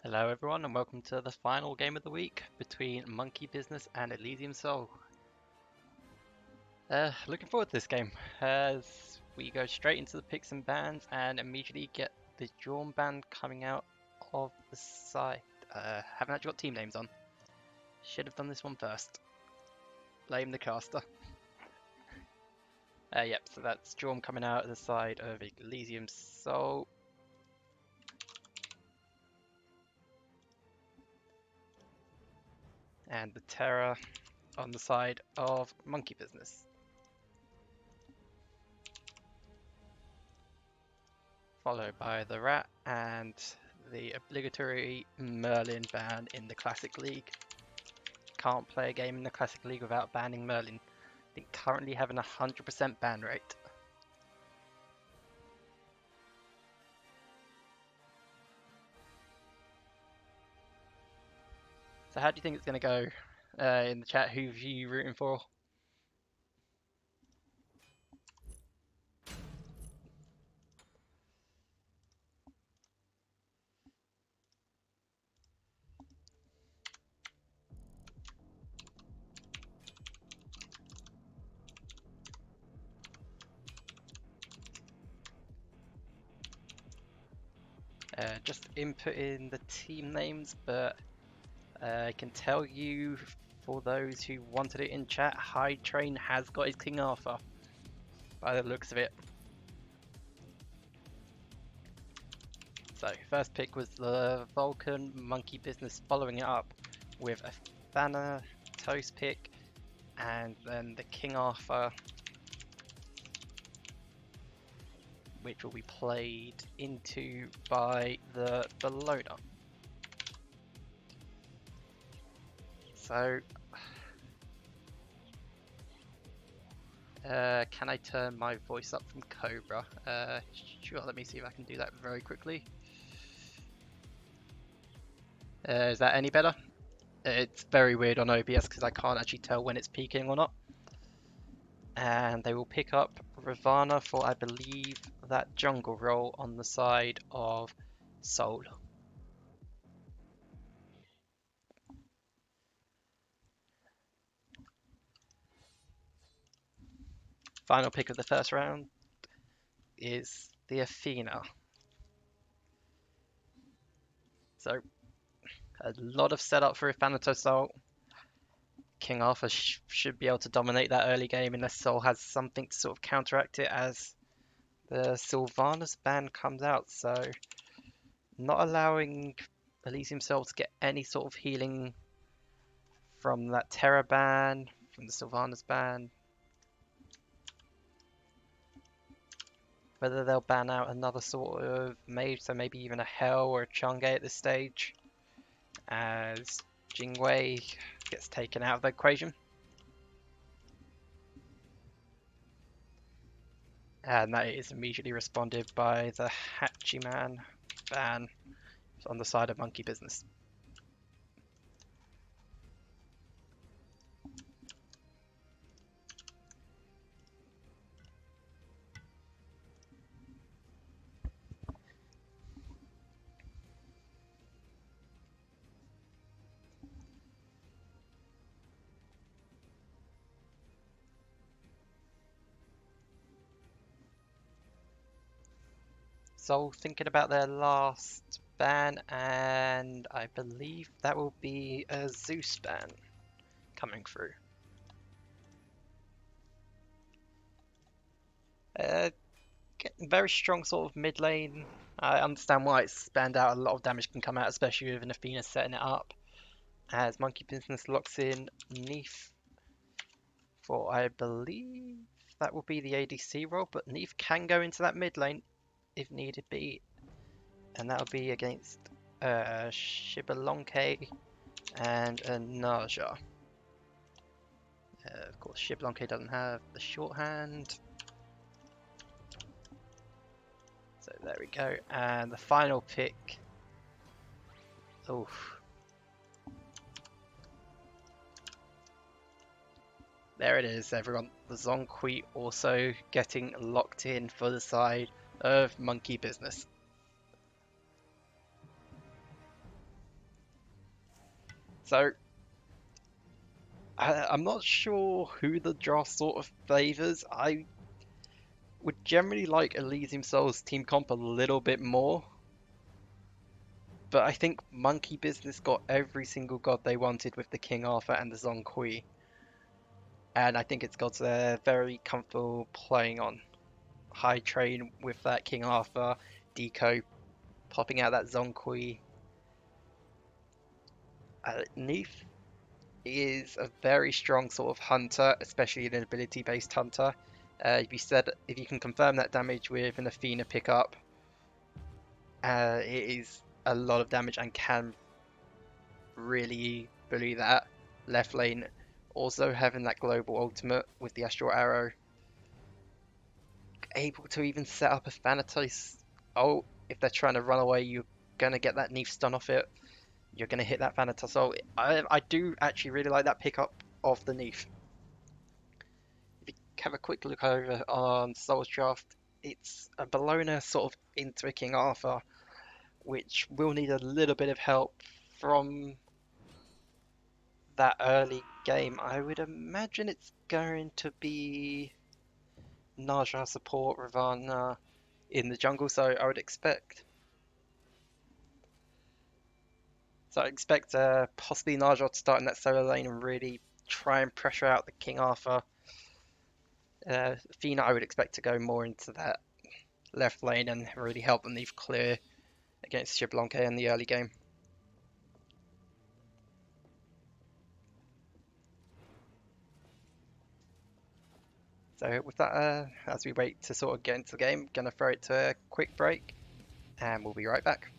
Hello everyone and welcome to the final game of the week between Monkey Business and Elysium Soul. Looking forward to this game as we go straight into the picks and bans and immediately get the drawn band coming out of the side. Haven't actually got team names on. Should have done this one first. Blame the caster. Yep, so that's drawn coming out of the side of Elysium Soul. And the Terror on the side of Monkey Business. Followed by the Rat and the obligatory Merlin ban in the Classic League. Can't play a game in the Classic League without banning Merlin. I think currently having a 100% ban rate. So how do you think it's going to go in the chat? Who are you rooting for? Just input in the team names, but I can tell you for those who wanted it in chat, High Train has got his King Arthur by the looks of it. So first pick was the Vulcan Monkey Business, following it up with a Thanatos pick, and then the King Arthur, which will be played into by the loader. So, can I turn my voice up from Cobra? Sure, let me see if I can do that very quickly. Is that any better? It's very weird on OBS because I can't actually tell when it's peaking or not. And they will pick up Ravana for, I believe, that jungle role on the side of Soul. Final pick of the first round is the Athena. So, a lot of setup for Thanatos Soul. King Arthur should be able to dominate that early game unless Soul has something to sort of counteract it as the Sylvanas ban comes out. So, not allowing Elysium Soul to get any sort of healing from that Terra ban, from the Sylvanas ban. Whether they'll ban out another sort of mage, so maybe even a Hell or a Chang'e at this stage, as Jingwei gets taken out of the equation. And that is immediately responded by the Hachiman ban on the side of Monkey Business. So thinking about their last ban, and I believe that will be a Zeus ban coming through. Getting very strong sort of mid lane. I understand why it's spanned out. A lot of damage can come out, especially with an Athena setting it up. As Monkey Business locks in Neef for, I believe that will be the ADC role, but Neef can go into that mid lane if needed be, and that'll be against Shibalonke and a Naja. Of course, Shibalonke doesn't have the shorthand. So there we go. And the final pick. Oof. There it is, everyone. The Zonqui also getting locked in for the side of Monkey Business. So I'm not sure who the draw sort of favors. I would generally like Elysium Souls team comp a little bit more, but I think Monkey Business got every single god they wanted with the King Arthur and the Zhong Kui, and I think it's gods they're very comfortable playing on. High train with that King Arthur, Deco popping out that Zhong Kui. Neith is a very strong sort of hunter, especially an ability-based hunter. If you can confirm that damage with an Athena pickup, it is a lot of damage and can really bully that left lane. Also having that global ultimate with the Astral Arrow, able to even set up a Thanatos. Oh, if they're trying to run away, you're gonna get that Neef stun off it. You're gonna hit that Thanatos. Oh, I do actually really like that pickup of the Neef. If you have a quick look over on Soul's Draft, it's a Bellona sort of into a King Arthur, which will need a little bit of help from that early game. I would imagine it's going to be Naja support Ravana in the jungle, so I expect possibly Naja to start in that solo lane and really try and pressure out the King Arthur. Fina I would expect to go more into that left lane and really help them leave clear against Xbalanque in the early game. So with that, as we wait to sort of get into the game, gonna throw it to a quick break, and we'll be right back.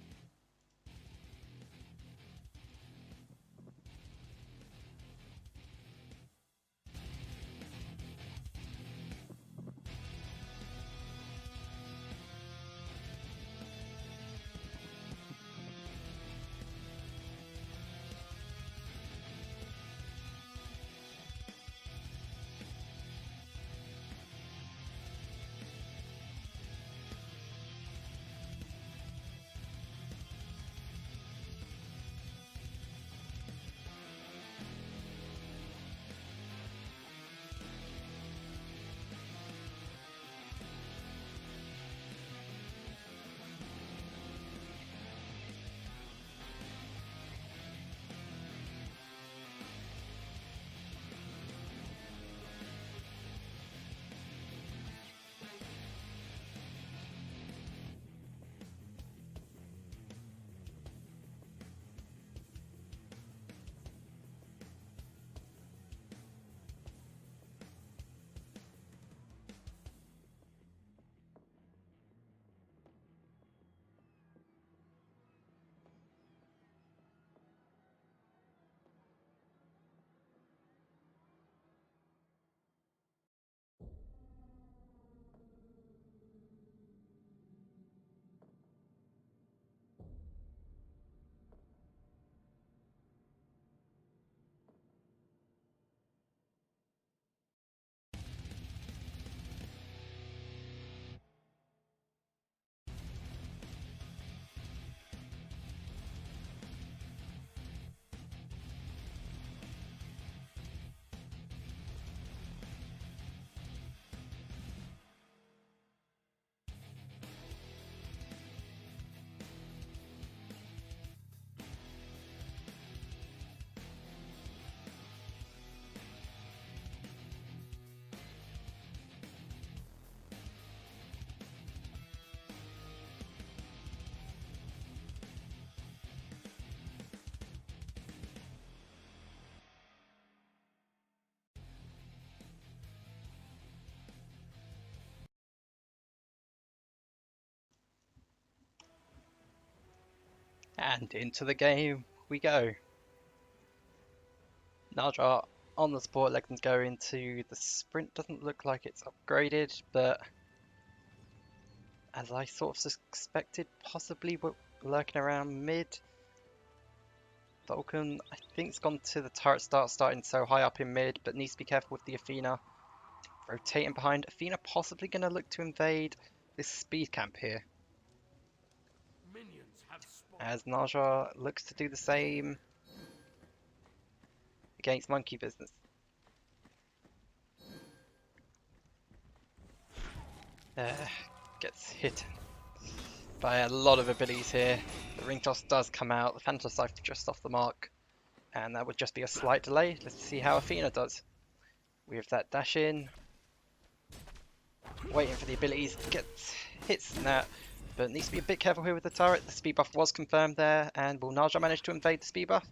And into the game we go. Naja on the support, let them go into the sprint. Doesn't look like it's upgraded, but as I sort of suspected, possibly we're lurking around mid. Vulcan, I think, has gone to the turret starting so high up in mid, but needs to be careful with the Athena. Rotating behind. Athena possibly going to look to invade this speed camp here. As Naja looks to do the same. against Monkey Business. Gets hit by a lot of abilities here. The ring toss does come out. The Phantom Scythe just off the mark. And that would just be a slight delay. Let's see how Athena does. With that dash in. Waiting for the abilities. Gets hits that. But needs to be a bit careful here with the turret. The speed buff was confirmed there. And will Naja manage to invade the speed buff?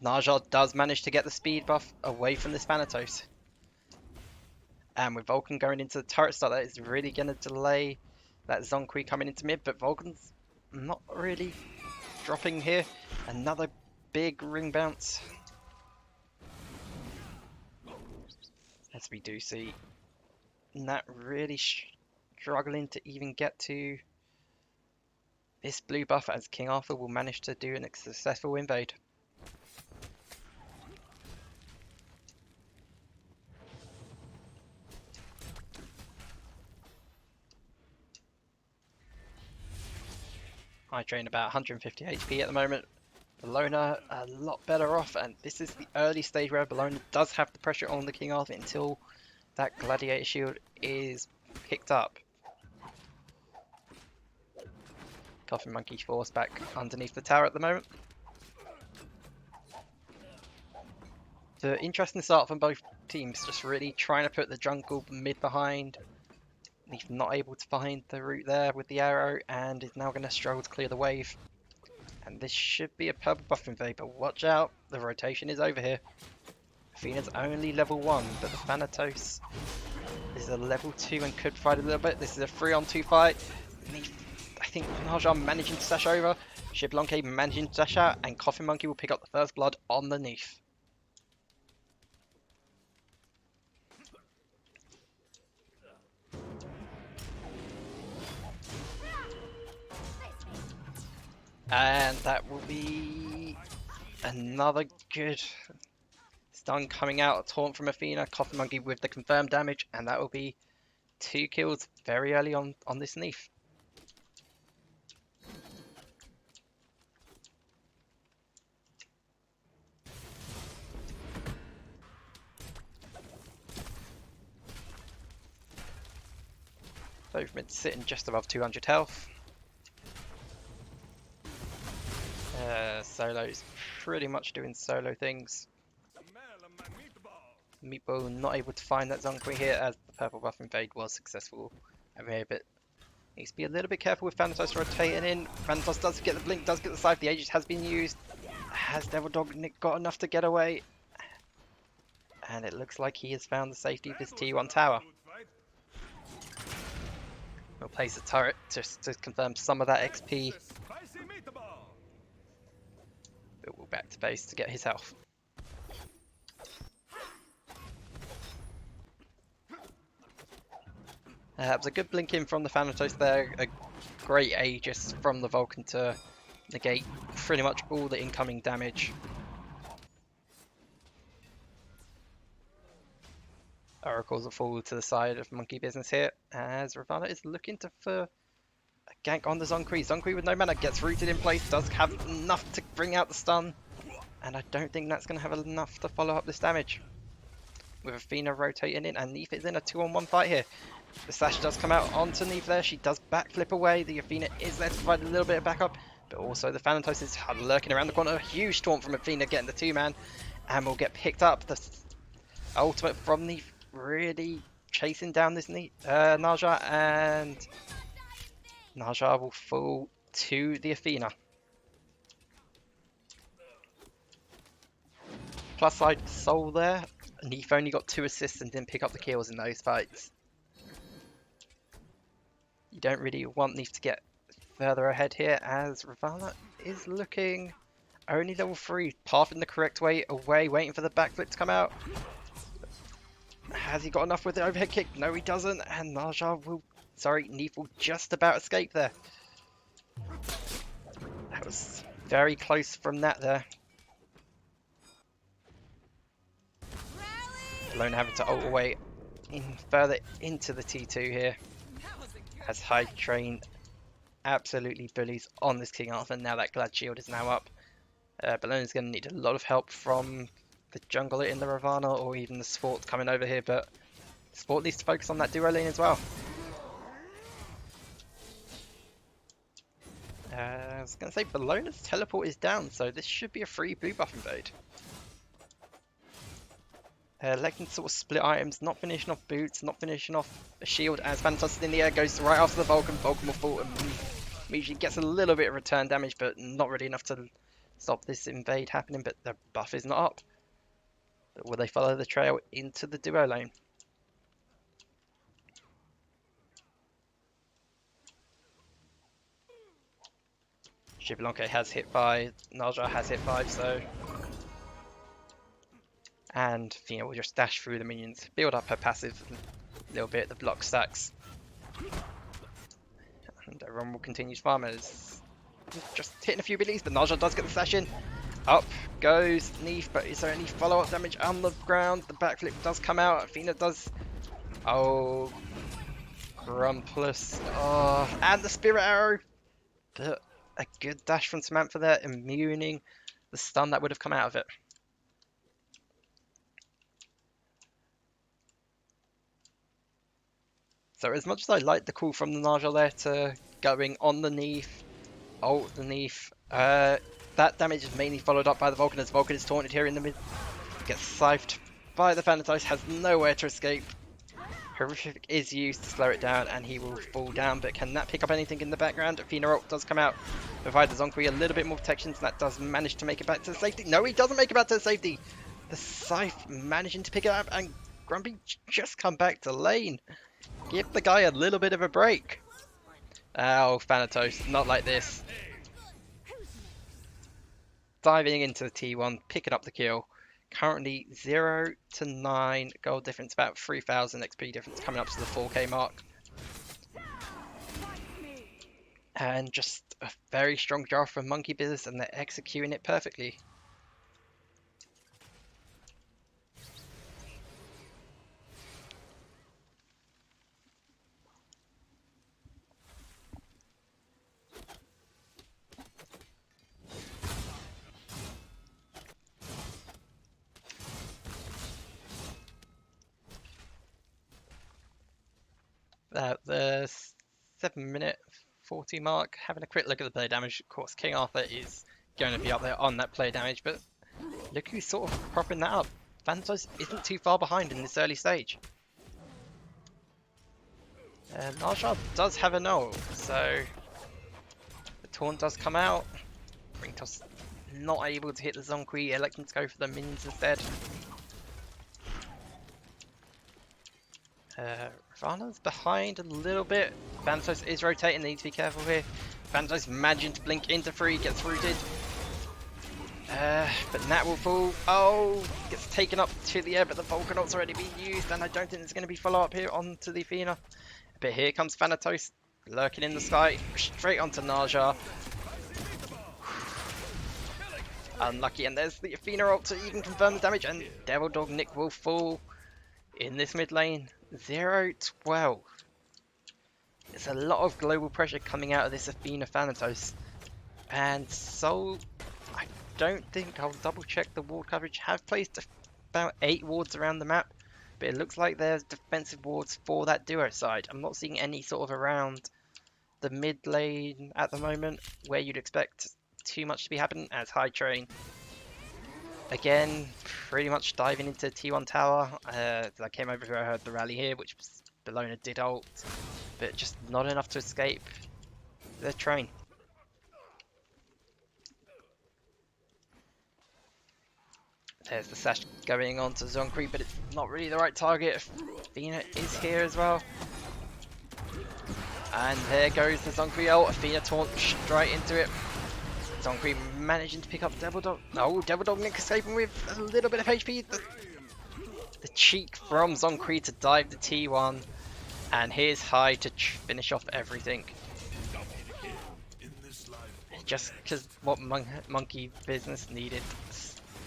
Naja does manage to get the speed buff away from this Thanatos. And with Vulcan going into the turret start, that is really going to delay that Zonkui coming into mid. But Vulcan's not really dropping here. Another big ring bounce. As we do see Nat really struggling to even get to this blue buff, as King Arthur will manage to do a successful invade. I drain about 150 HP at the moment. Bellona a lot better off, and this is the early stage where Bellona does have the pressure on the King Arthur until that Gladiator Shield is picked up. Coffin Monkey forced back underneath the tower at the moment. The interesting start from both teams, just really trying to put the jungle mid behind. He's not able to find the route there with the arrow, and is now going to struggle to clear the wave. And this should be a purple buff invade, but watch out, the rotation is over here. Athena's only level 1, but the Thanatos is a level 2 and could fight a little bit. This is a 3-on-2 fight. I think Naja managing to dash over, Shiblonke managing to dash out, and Coffin Monkey will pick up the first blood on the Neef. And that will be another good stun coming out, a taunt from Athena, Coffin Monkey with the confirmed damage, and that will be 2 kills very early on this Neef. Both mids sitting just above 200 health. Solo's pretty much doing solo things. Meatball not able to find that Zonkui here, as the purple buff invade was successful over here, but needs to be a little bit careful with Thanatos rotating in. Thanatos does get the blink, does get the scythe, the Aegis has been used. Has Devil Dog got enough to get away? And it looks like he has found the safety of his T1 tower. We'll place a turret just to confirm some of that XP. But we'll back to base to get his health. That was a good blink in from the Thanatos there. A great Aegis from the Vulcan to negate pretty much all the incoming damage. Oracles will fall to the side of Monkey Business here, as Ravana is looking for a gank on the Zonkui. Zonkui with no mana gets rooted in place, does have enough to bring out the stun, and I don't think that's going to have enough to follow up this damage. With Athena rotating in, and Neef is in a 2-on-1 fight here. The slash does come out onto Neef there, she does backflip away, the Athena is there to provide a little bit of backup, but also the Thanatos is lurking around the corner. A huge taunt from Athena getting the 2-man, and will get picked up. The ultimate from Neef really chasing down this Naja, and Naja will fall to the Athena. Plus side Soul there, Neef only got 2 assists and didn't pick up the kills in those fights. You don't really want Neef to get further ahead here, as Ravana is looking only level 3, pathing the correct way away, waiting for the backflip to come out. Has he got enough with the overhead kick? No, he doesn't, and Neef will just about escape there. That was very close from that there. Alone having to ult away further into the T2 here, as High Train absolutely bullies on this King Arthur. Now that Glad Shield is now up, Bellona's going to need a lot of help from the jungler in the Ravana or even the Sport coming over here, but Sport needs to focus on that duo lane as well. I was going to say, Bellona's teleport is down, so this should be a free blue buff invade. Electing to sort of split items, not finishing off boots, not finishing off a shield, as Phantos is in the air, goes right after the Vulcan. Vulcan will fall and immediately gets a little bit of return damage, but not really enough to stop this invade happening, but the buff is not up. But will they follow the trail into the duo lane? Xbalanque has hit 5, Naja has hit 5, so... And Fina will just dash through the minions, build up her passive a little bit, the block stacks. And everyone will continue to farm as just hitting a few abilities, but Naja does get the slash in. Up goes Neef, but is there any follow-up damage on the ground? The backflip does come out, Fina does... Oh... Grumpus. Oh, and the Spirit Arrow! But a good dash from Samantha there, immuning the stun that would have come out of it. So as much as I like the call from the Najal there to going on the Neef, ult the Neef, that damage is mainly followed up by the Vulcan as Vulcan is taunted here in the mid. Gets scythed by the Thanatos, has nowhere to escape. Horrific is used to slow it down and he will fall down, but can that pick up anything in the background? Athena ult does come out, provide the Zonkri a little bit more protection, so that does manage to make it back to the safety. No, he doesn't make it back to the safety. The Scythe managing to pick it up and Grumpy just come back to lane. Give the guy a little bit of a break. Oh, Thanatos, not like this. Diving into the T1, picking up the kill. Currently 0 to 9 gold difference, about 3,000 XP difference coming up to the 4k mark. And just a very strong draft from Monkey Business, and they're executing it perfectly. The 7-minute 40 mark, having a quick look at the player damage. Of course, King Arthur is going to be up there on that player damage, but look who's sort of propping that up. Thanatos isn't too far behind in this early stage. Narshad does have a null, so the taunt does come out. Ringtoss not able to hit the Zonkri, electing to go for the minions instead. Ravana's behind a little bit. Thanatos is rotating, they need to be careful here. Thanatos managing to blink into 3, gets rooted. But Nat will fall. Oh, gets taken up to the air, but the Vulcan's already been used, and I don't think there's going to be follow-up here onto the Athena. But here comes Thanatos, lurking in the sky, straight onto Naja. Unlucky, and there's the Athena ult to even confirm the damage, and Devil Dog Nick will fall in this mid lane. 0-12. There's a lot of global pressure coming out of this Athena Thanatos. And so, I don't think, I'll double check the ward coverage, have placed about 8 wards around the map. But it looks like there's defensive wards for that duo side. I'm not seeing any sort of around the mid lane at the moment where you'd expect too much to be happening, as High Train again pretty much diving into T1 tower. I came over here, I heard the rally here, which Bellona did ult, but just not enough to escape the train. There's the sash going on to Zonkri, but it's not really the right target. Athena is here as well. And there goes the Zonkri ult. Athena taunt straight into it. Zonkri managing to pick up Devil Dog. Oh, Devil Dog Nick escaping with a little bit of HP. The cheek from Zonkri to dive the T1. And here's High to finish off everything. Just because what Monkey Business needed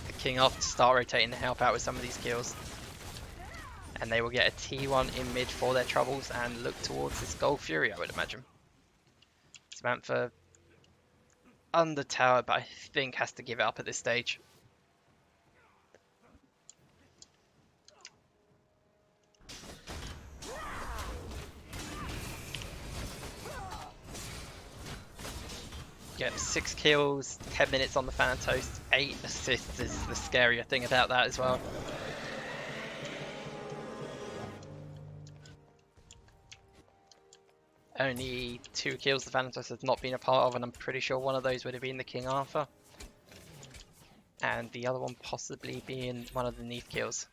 the King off to start rotating to help out with some of these kills. And they will get a T1 in mid for their troubles and look towards this Gold Fury, I would imagine. Samantha under tower, but I think has to give it up at this stage. Get 6 kills, 10 minutes on the Thanatos, 8 assists is the scarier thing about that as well. Only 2 kills the Thanatos has not been a part of, and I'm pretty sure one of those would have been the King Arthur. And the other one possibly being one of the Neath kills.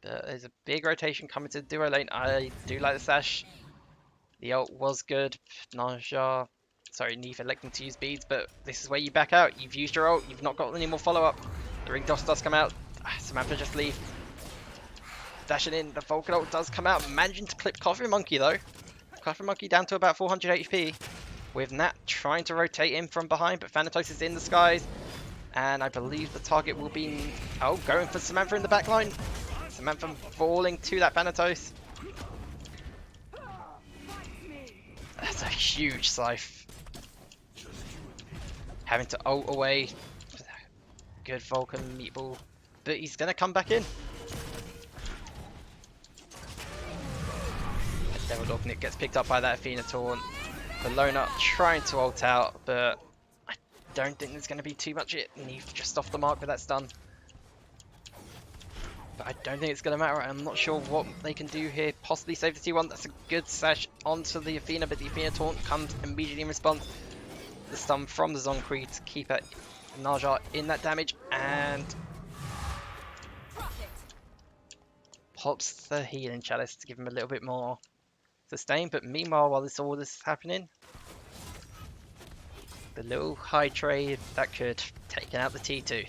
But there's a big rotation coming to the duo lane. I do like the sash. The ult was good. Naja, sorry, Neath electing to use beads, but this is where you back out. You've used your ult, you've not got any more follow-up. The ring toss does come out. Samantha just leave. Dashing in, the Vulcan ult does come out, managing to clip Coffee Monkey though. Coffee Monkey down to about 400 HP. With Nat trying to rotate in from behind, but Thanatos is in the skies. And I believe the target will be, oh, going for Samantha in the back line. Samantha falling to that Thanatos. That's a huge scythe. Having to ult away. Good Vulcan meatball. But he's going to come back in. Devil Dog Nick gets picked up by that Athena taunt. Bologna trying to ult out, but I don't think there's going to be too much it. Neath just off the mark with that stun. But I don't think it's going to matter. I'm not sure what they can do here. Possibly save the T1. That's a good sash onto the Athena, but the Athena taunt comes immediately in response. The stun from the Zonkri to keep it Naja in that damage, and pops the healing chalice to give him a little bit more sustain. But meanwhile, while all this is happening, the little high trade that could take out the T2.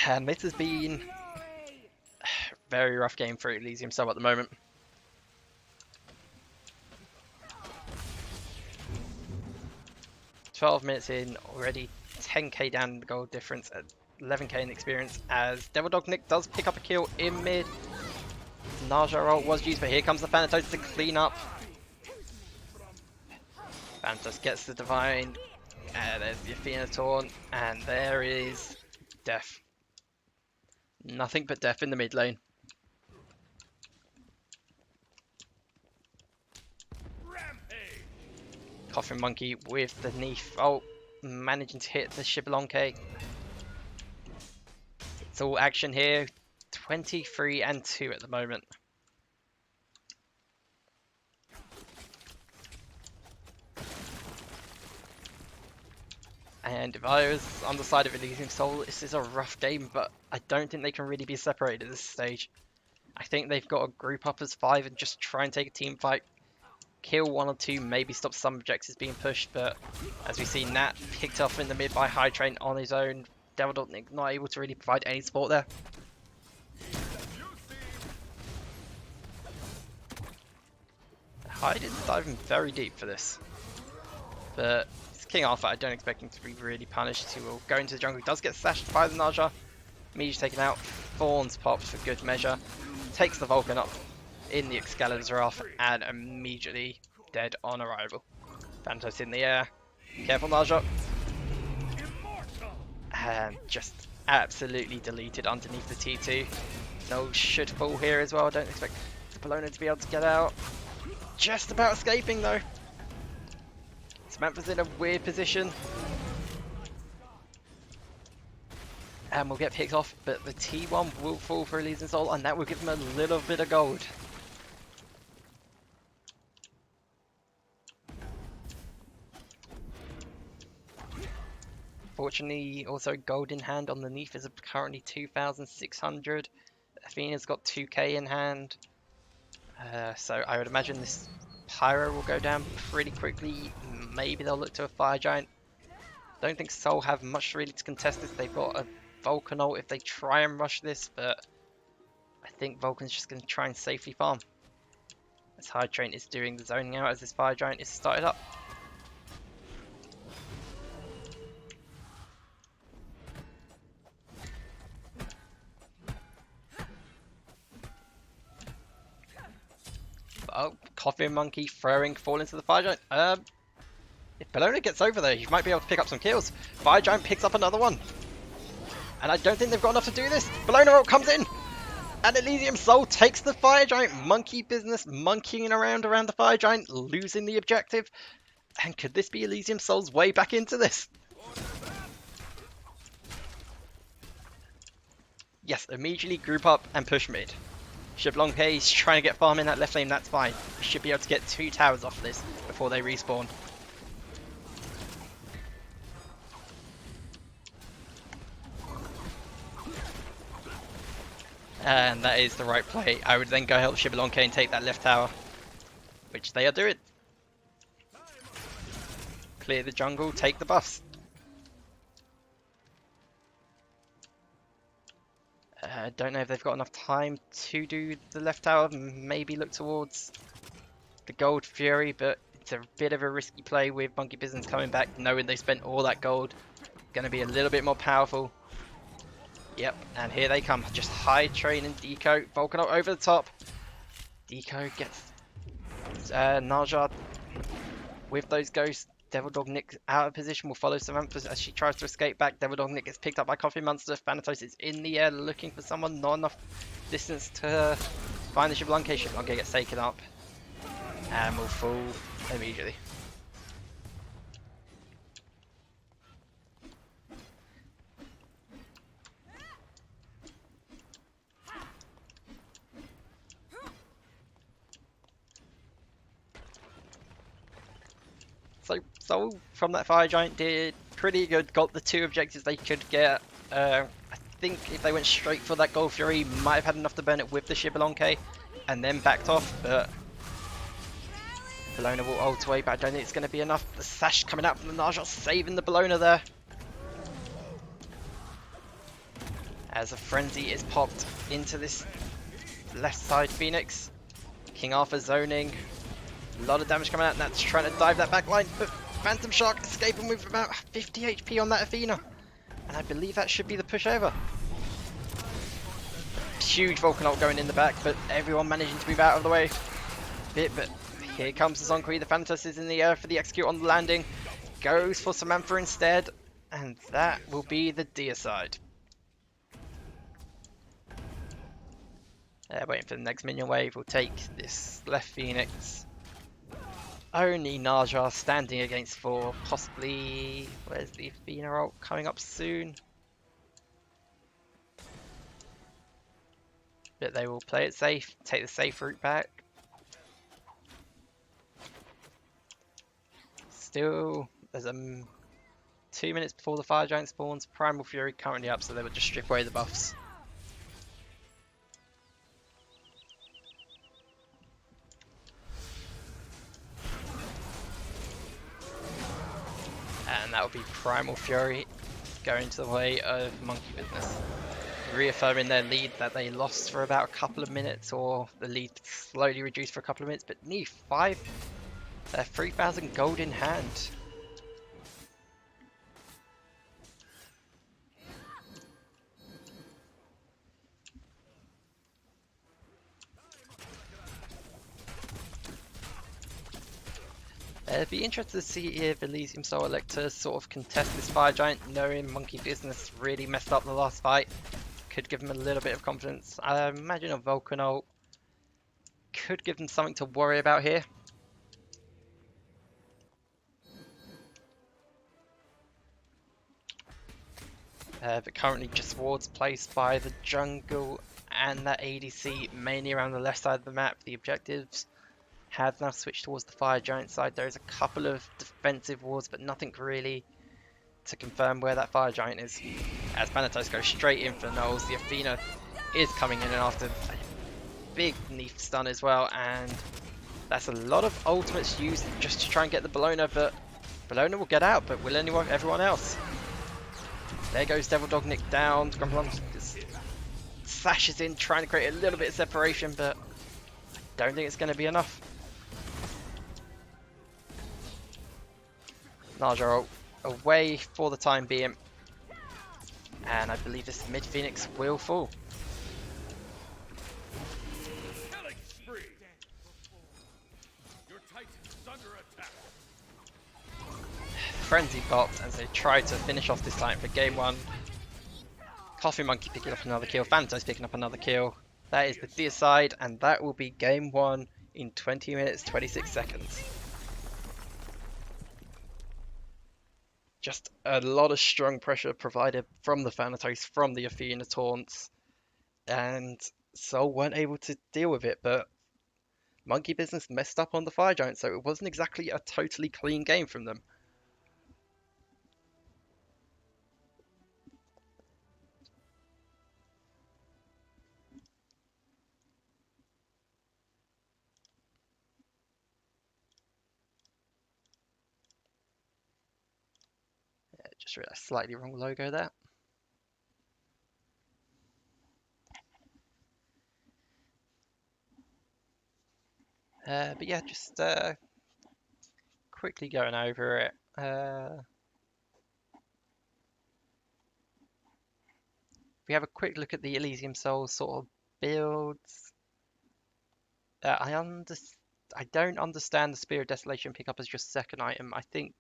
And this has been a very rough game for Exilium sub at the moment. "12 minutes in, already 10k down in the gold difference, at 11k in experience, as Devil Dog Nick does pick up a kill in mid. Naja ult was used, but here comes the Thanatos to clean up. Thanatos gets the Divine, and there's the Athena taunt, and there is death. Nothing but death in the mid lane. Coffin Monkey with the Neath ult, managing to hit the Shibbolonke. It's all action here. 23 and 2 at the moment. And if I was on the side of Elysium Soul, this is a rough game, but I don't think they can really be separated at this stage. I think they've got to group up as 5 and just try and take a team fight. Kill 1 or 2, maybe stop some objectives being pushed, but as we see, Nat picked off in the mid by High Train on his own. Devil Dog Nick not able to really provide any support there. Hyde is diving very deep for this, but it's King Arthur. I don't expect him to be really punished. He will go into the jungle. He does get slashed by the Naja. Immediately taken out. Thorns popped for good measure. Takes the Vulcan up in the Excalibur's Wrath and immediately dead on arrival. Thanatos in the air. Careful, Naja. And just absolutely deleted underneath the T2. No should fall here as well. I don't expect the Bologna to be able to get out. Just about escaping though. Samantha's in a weird position. And will get picked off, but the T1 will fall for Elysian Soul, and that will give him a little bit of gold. Fortunately, also gold in hand on the Neath is currently 2,600. Athena's got 2k in hand. So I would imagine this Pyro will go down pretty quickly. Maybe they'll look to a Fire Giant. Don't think Soul have much really to contest this. They've got a Vulcan ult if they try and rush this, but I think Vulcan's just going to try and safely farm. As High Train is doing the zoning out as this Fire Giant is started up. Oh, Coffin Monkey throwing fall into the Fire Giant. If Bologna gets over there, he might be able to pick up some kills. Fire Giant picks up another one. And I don't think they've got enough to do this. Bologna ult comes in. And Elysium Soul takes the Fire Giant. Monkey business, monkeying around the Fire Giant, losing the objective. And could this be Elysium Soul's way back into this? Yes, immediately group up and push mid. Xbalanque is trying to get farm in that left lane, that's fine. We should be able to get 2 towers off this before they respawn. And that is the right play. I would then go help Xbalanque and take that left tower, which they are doing. Clear the jungle, take the buffs. I don't know if they've got enough time to do the left tower. Maybe look towards the gold fury, but it's a bit of a risky play with Monkey Business coming back, knowing they spent all that gold. Going to be a little bit more powerful. Yep, and here they come. Just high train and Deco. Volcano over the top. Deco gets Narja with those ghosts. Devil Dog Nick out of position will follow Samantha as she tries to escape back. Devil Dog Nick gets picked up by Coffee Monster. Thanatos is in the air looking for someone. Not enough distance to find the Xbalanque. Xbalanque gets taken up and will fall immediately. So Soul from that Fire Giant did pretty good, got the 2 objectives they could get. I think if they went straight for that Gold Fury, might have had enough to burn it with the Xbalanque and then backed off, but Bologna will ult away, but I don't think it's going to be enough. The Sash coming out from the Narja, saving the Bologna there. As a Frenzy is popped into this left side Phoenix. King Arthur zoning. A lot of damage coming out, and that's trying to dive that back line, but Phantom Shark escaping with about 50 HP on that Athena. And I believe that should be the pushover. Huge Volcanolt going in the back, but everyone managing to move out of the way. But here comes the Zonkri, the Thanatos is in the air for the execute on the landing. Goes for Samantha instead, and that will be the deicide. Waiting for the next minion wave, we'll take this left Phoenix. Only Narja standing against 4, possibly. Where's the Athena ult coming up soon? But they will play it safe, take the safe route back. Still, there's 2 minutes before the Fire Giant spawns. Primal Fury currently up, so they would just strip away the buffs. And that will be Primal Fury going to the way of Monkey Business. Reaffirming their lead that they lost for about a couple of minutes, or the lead slowly reduced for a couple of minutes, but Neef 3,000 gold in hand. It'd be interesting to see if Elysium Soul elect to sort of contest this Fire Giant, knowing Monkey Business really messed up the last fight. Could give them a little bit of confidence. I imagine a Volcanolt could give them something to worry about here. But currently just wards placed by the jungle and that ADC, mainly around the left side of the map. The objectives have now switched towards the Fire Giant side. There's a couple of defensive wards, but nothing really to confirm where that Fire Giant is. As Thanatos goes straight in for Knowles, the Athena is coming in and after a big Neef stun as well, and that's a lot of ultimates used just to try and get the Bologna, but Bologna will get out, but will everyone else? There goes Devil Dog Nick down. Grumpelon just sashes in, trying to create a little bit of separation, but I don't think it's going to be enough. Narja away for the time being, and I believe this mid Phoenix will fall. Frenzy popped, and so try to finish off this time for game one. Coffee Monkey picking up another kill, Phantos picking up another kill. That is the deicide, and that will be game one in 20 minutes, 26 seconds. Just a lot of strong pressure provided from the Thanatos, from the Athena taunts, and Soul weren't able to deal with it, but Monkey Business messed up on the Fire Giant, so it wasn't exactly a totally clean game from them. Just a slightly wrong logo there. But yeah, just quickly going over it. We have a quick look at the Elysium Soul sort of builds. I don't understand the Spear of Desolation pickup as your second item. I think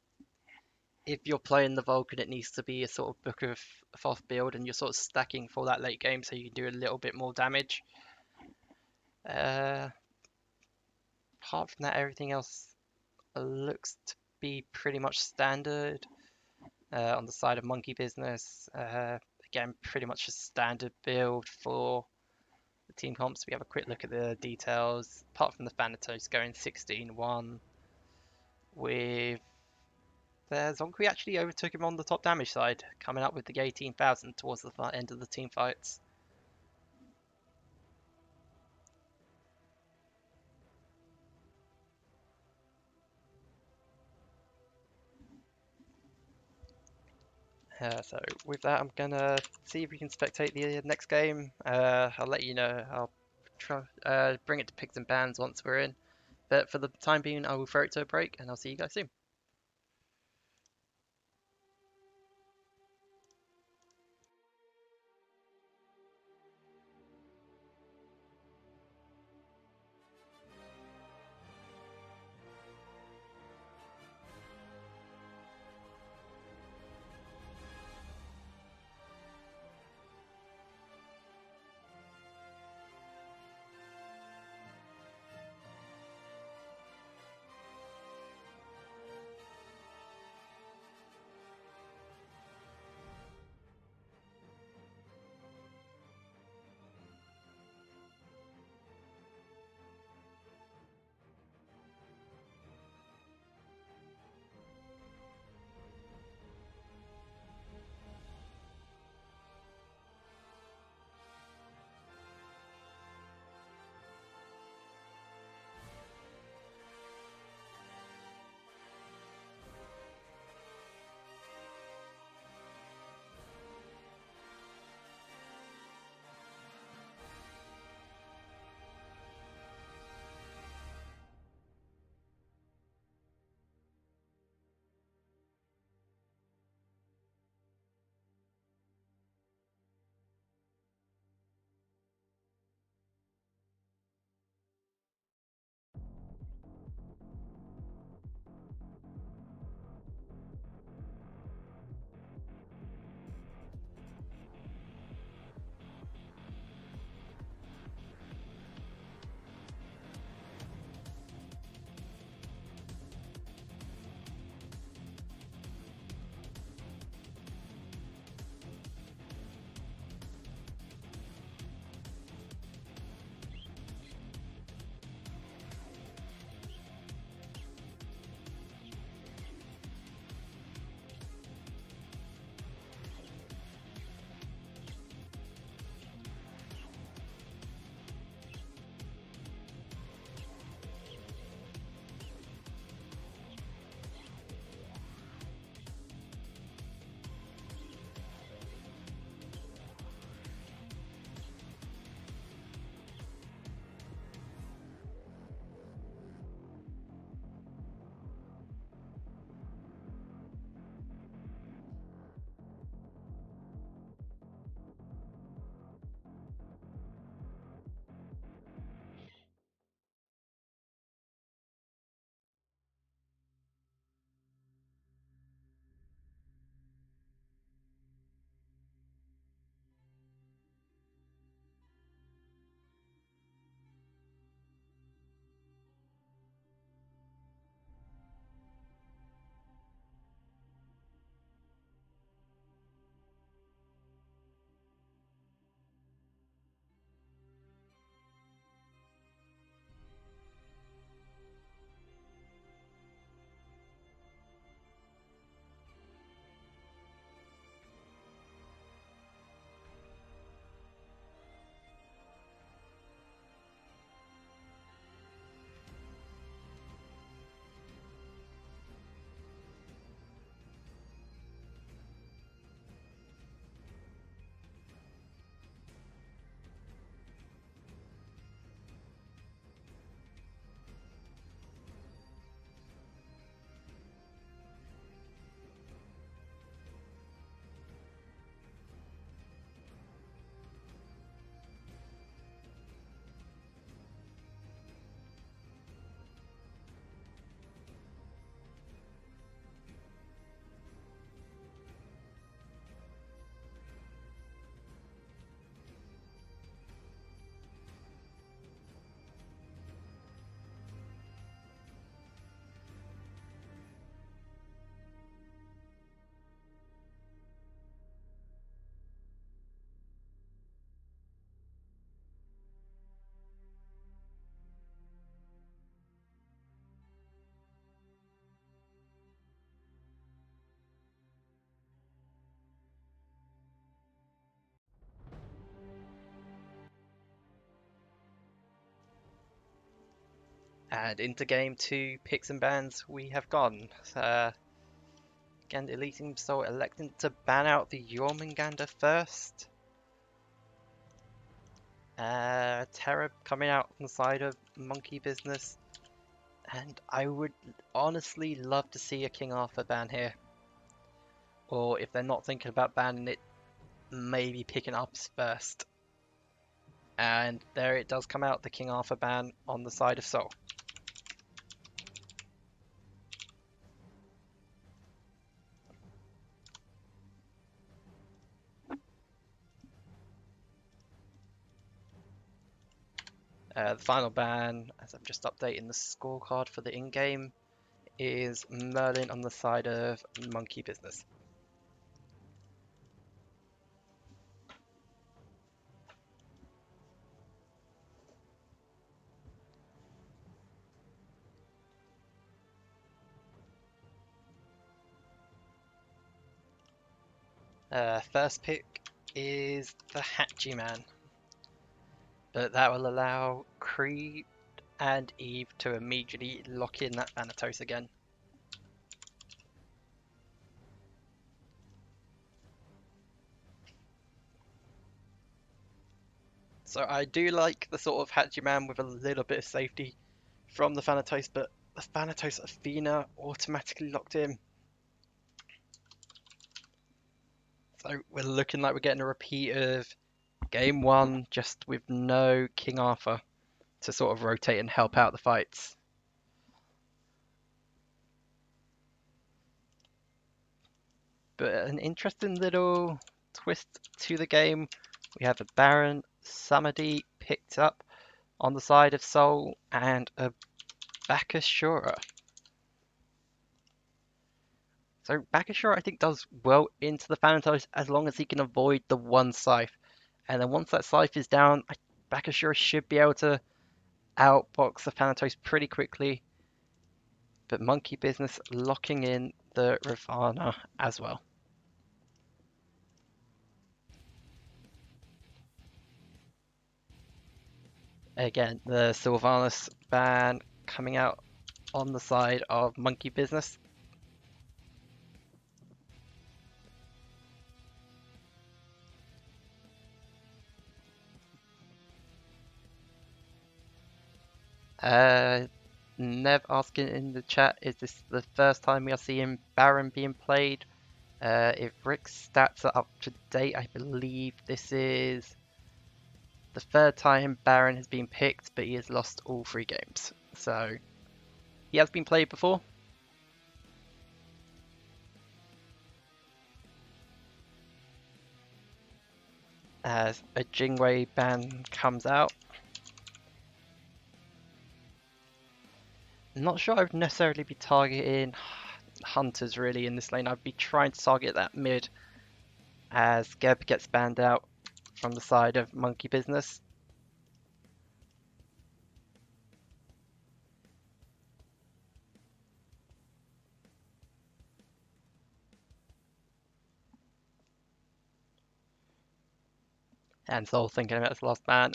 if you're playing the Vulcan, it needs to be a sort of Book of Thoth build, and you're sort of stacking for that late game so you can do a little bit more damage. Apart from that, everything else looks to be pretty much standard. On the side of Monkey Business, again, pretty much a standard build for the team comps. We have a quick look at the details. Apart from the Thanatos going 16-1 with Zonkui actually overtook him on the top damage side, coming up with the 18,000 towards the end of the team fights. So with that, I'm gonna see if we can spectate the next game. I'll let you know. I'll try bring it to picks and bans once we're in. But for the time being, I will throw it to a break, and I'll see you guys soon. And into game 2, picks and bans, we have gone. Again, the Elysium Soul electing to ban out the Jormungandr first. Terra coming out on the side of Monkey Business. And I would honestly love to see a King Arthur ban here. Or if they're not thinking about banning it, maybe picking up first. And there it does come out, the King Arthur ban on the side of Soul. The final ban, as I'm just updating the scorecard for the in-game, is Merlin on the side of Monkey Business. First pick is the Hatchy Man, but that will allow Creed and Eve to immediately lock in that Thanatos again. So I do like the sort of Hatchy Man with a little bit of safety from the Thanatos, but the Thanatos Athena automatically locked in. So we're looking like we're getting a repeat of game 1, just with no King Arthur to sort of rotate and help out the fights. But an interesting little twist to the game. We have a Baron Samadhi picked up on the side of Soul and a Bakashura. So Bakashura I think does well into the Thanatos as long as he can avoid the one scythe. And then once that scythe is down, Bakashura should be able to outbox the Thanatos pretty quickly. But Monkey Business locking in the Ravana as well. Again, the Sylvanas ban coming out on the side of Monkey Business. Nev asking in the chat, is this the first time we are seeing Baron being played? If Rick's stats are up to date, I believe this is the third time Baron has been picked, but he has lost all 3 games. So he has been played before. As a Jingwei ban comes out. I'm not sure I'd necessarily be targeting hunters really in this lane. I'd be trying to target that mid as Geb gets banned out from the side of Monkey Business. And Soul thinking about his last ban.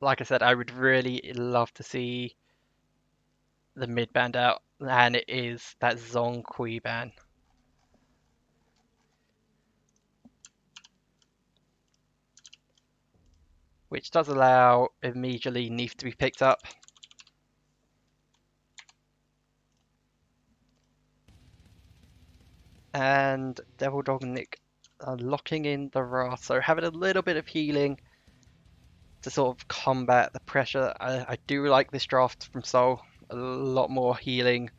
Like I said, I would really love to see the mid banned out, and it is that Zong Kui ban. Which does allow immediately Neef to be picked up. And Devil Dog Nick are locking in the Wrath, so having a little bit of healing to sort of combat the pressure. I do like this draft from Soul. A lot more healing.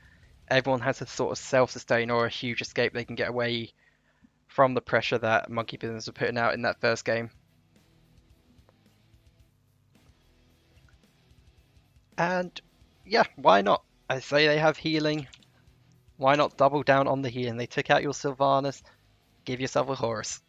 Everyone has a sort of self-sustain or a huge escape they can get away from the pressure that Monkey Business were putting out in that first game. And yeah, why not? I say they have healing. Why not double down on the healing? They took out your Sylvanas. Give yourself a Horus.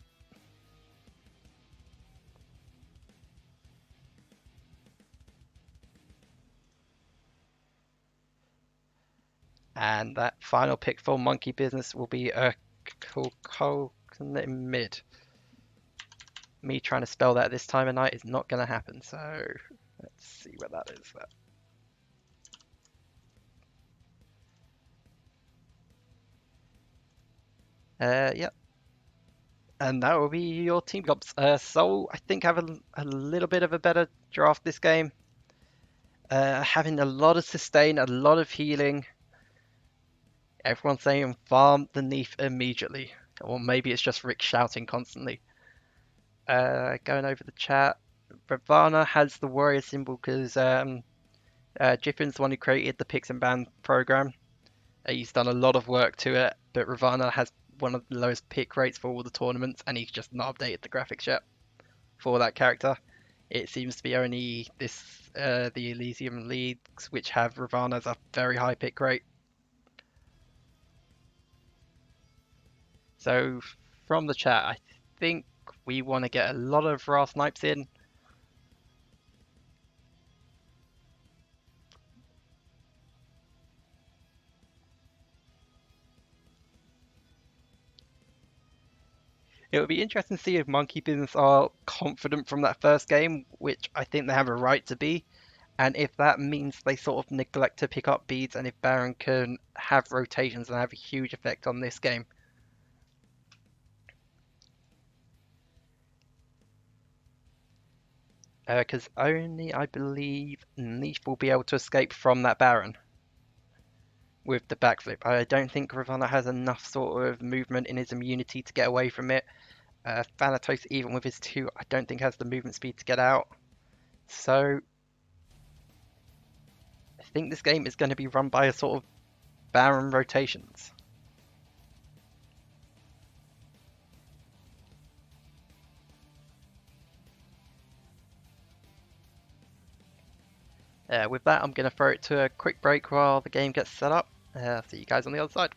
And that final pick for Monkey Business will be a coconut mid. Me trying to spell that this time of night is not going to happen, so let's see what that is. Yep. And that will be your team comps. Soul, I think, have a little bit of a better draft this game. Having a lot of sustain, a lot of healing. Everyone's saying farm the Neath immediately. Or maybe it's just Rick shouting constantly. Going over the chat. Ravana has the warrior symbol because Jiffin's the one who created the Pix and Ban program. He's done a lot of work to it, but Ravana has one of the lowest pick rates for all the tournaments, and he's just not updated the graphics yet for that character. It seems to be only the Elysium leagues which have Ravana as a very high pick rate. So from the chat, I think we want to get a lot of Ra snipes in. It would be interesting to see if Monkey Business are confident from that first game, which I think they have a right to be, and if that means they sort of neglect to pick up beads, and if Baron can have rotations and have a huge effect on this game. Because only, I believe, Neith will be able to escape from that Baron with the backflip. I don't think Ravana has enough sort of movement in his immunity to get away from it. Thanatos, even with his 2, I don't think has the movement speed to get out. So I think this game is going to be run by a sort of Baron rotations. With that, I'm going to throw it to a quick break while the game gets set up. See you guys on the other side.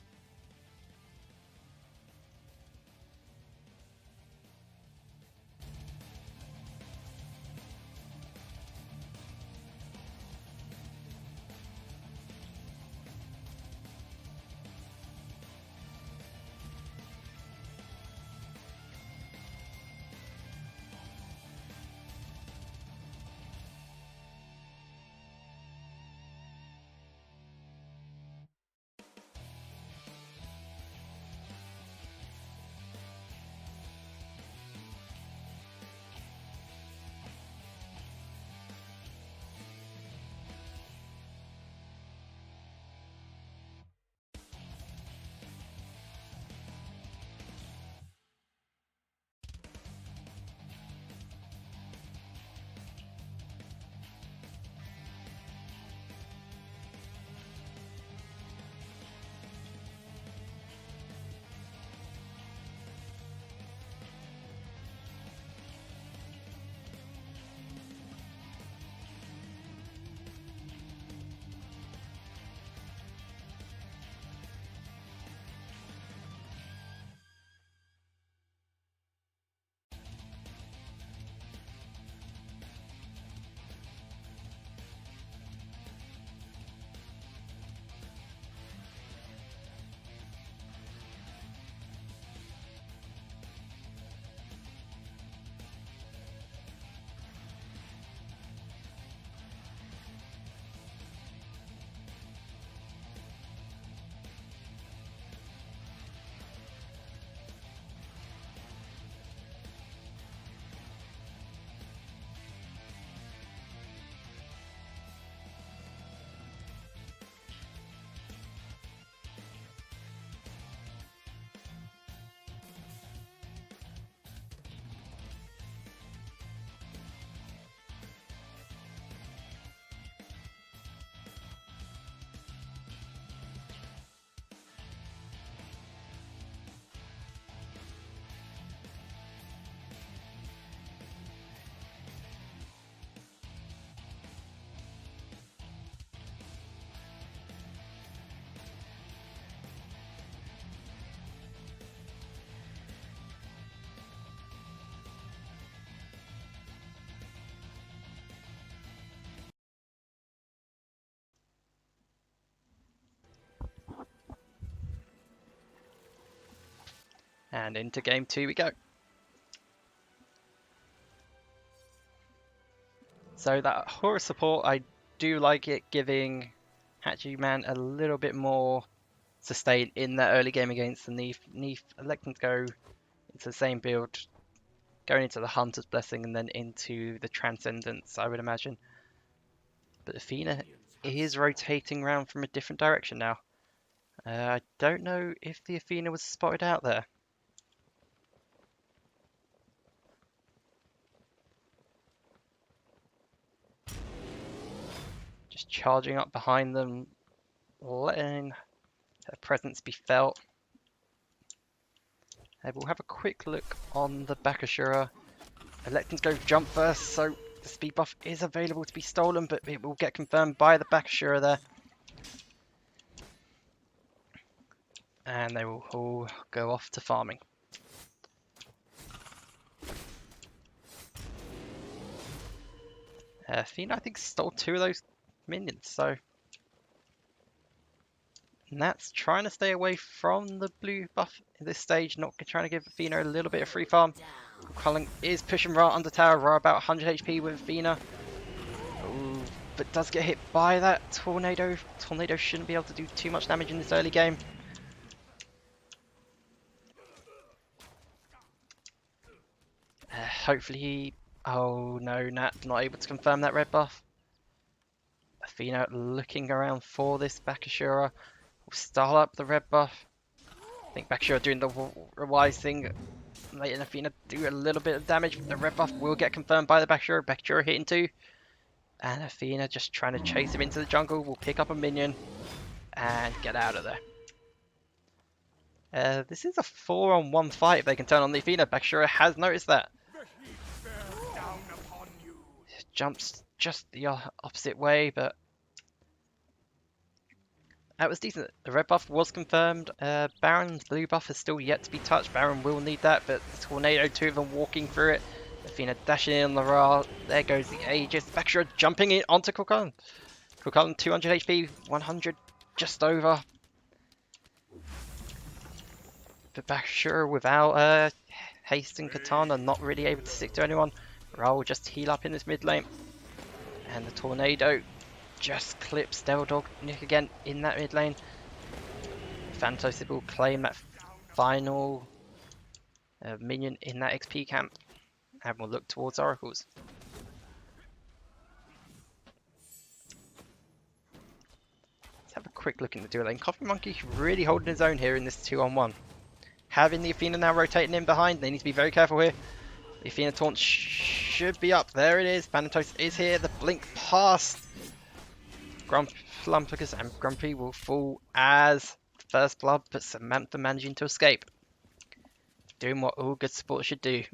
And into game 2 we go. So that horror support, I do like it, giving Hachiman a little bit more sustain in that early game against the Neef. Neef electing to go into the same build, going into the Hunter's Blessing and then into the Transcendence, I would imagine. But Athena is rotating around from a different direction now. I don't know if the Athena was spotted out there. Just charging up behind them, letting her presence be felt. We'll have a quick look on the Bakashura. Electing to go jump first, so the speed buff is available to be stolen, but it will get confirmed by the Bakashura there. And they will all go off to farming. Athena, I think, stole 2 of those minions, so... And that's trying to stay away from the blue buff at this stage, not trying to give Athena a little bit of free farm. Cullen is pushing Ra under tower. Ra about 100 HP with Athena. Ooh, but does get hit by that tornado. Tornado shouldn't be able to do too much damage in this early game. Hopefully... Oh no, Nat not able to confirm that red buff. Athena looking around for this Bakashura. We'll style up the red buff. I think Bakashura doing the wise thing. Letting Athena do a little bit of damage. The red buff will get confirmed by the Bakashura. Bakashura hitting 2. And Athena just trying to chase him into the jungle. Will pick up a minion and get out of there. This is a 4-on-1 fight if they can turn on the Athena. Bakashura has noticed that. Jumps just the opposite way, but that was decent. The red buff was confirmed. Baron's blue buff is still yet to be touched. Baron will need that, but the tornado, 2 of them walking through it. Athena dashing in on the Ra. There goes the Aegis. Bakashura jumping in onto Kukulkan. Kukulkan 200 HP, 100 just over. But Bakashura without haste and katana, not really able to stick to anyone. Ra will just heal up in this mid lane. And the tornado just clips Devil Dog Nick again in that mid lane. Phantosid will claim that final minion in that XP camp. And we'll look towards Oracles. Let's have a quick look in the dual lane. Coffee Monkey really holding his own here in this 2-on-1. Having the Athena now rotating in behind, they need to be very careful here. The Athena taunt should be up. There it is. Thanatos is here. The blink past Grumpus and Grumpy will fall as first blood, but Samantha managing to escape. Doing what all good support should do.